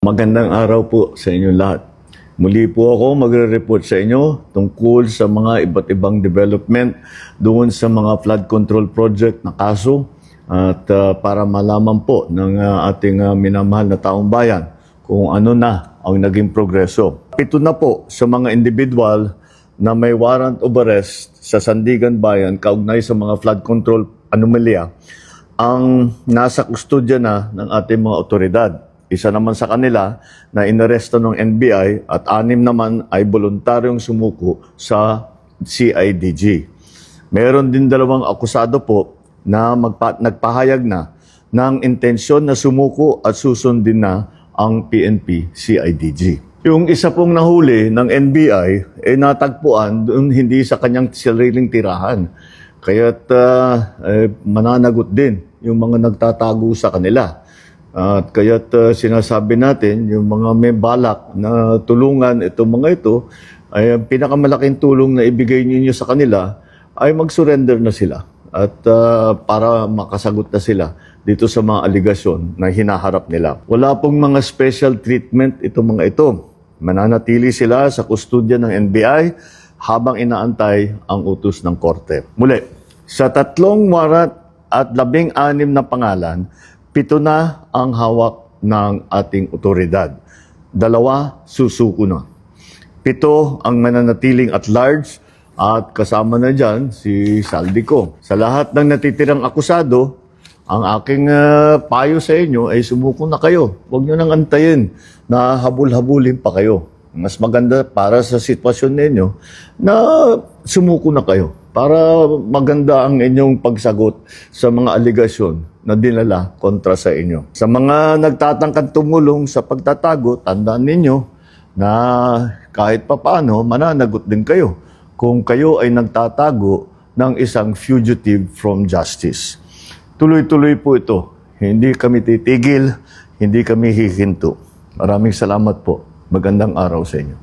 Magandang araw po sa inyo lahat. Muli po ako magre-report sa inyo tungkol sa mga iba't ibang development doon sa mga flood control project na kaso at para malaman po ng ating minamahal na taong bayan kung ano na ang naging progreso. Ito na po sa mga individual na may warrant of arrest sa Sandigan Bayan kaugnay sa mga flood control anomalya ang nasa kustodya na ng ating mga otoridad. Isa naman sa kanila na inaresto ng NBI at 6 naman ay voluntaryong sumuko sa CIDG. Meron din 2 akusado po na nagpahayag na ng intensyon na sumuko at susundin na ang PNP CIDG. Yung isa pong nahuli ng NBI ay natagpuan doon hindi sa kanyang sariling tirahan. Kaya't mananagot din yung mga nagtatago sa kanila. At kaya't sinasabi natin, yung mga may balak na tulungan itong mga ito, ay ang pinakamalaking tulong na ibigay ninyo sa kanila ay mag-surrender na sila. At para makasagot na sila dito sa mga aligasyon na hinaharap nila. Wala pong mga special treatment itong mga ito. Mananatili sila sa kustodya ng NBI habang inaantay ang utos ng korte. Muli, sa 3 warrant at 16 na pangalan, 7 na ang hawak ng ating otoridad. 2 susuko na. 7 ang mananatiling at large at kasama na dyan si Saldico. Sa lahat ng natitirang akusado, ang aking payo sa inyo ay sumuko na kayo. Huwag nyo nang antayin na habul-habulin pa kayo. Mas maganda para sa sitwasyon ninyo na sumuko na kayo para maganda ang inyong pagsagot sa mga aligasyon na dinala kontra sa inyo. Sa mga nagtatangkad tumulong sa pagtatago, tandaan ninyo na kahit papaano, mananagot din kayo kung kayo ay nagtatago ng isang fugitive from justice. Tuloy-tuloy po ito. Hindi kami titigil, hindi kami hihinto. Maraming salamat po. Magandang araw sa inyo.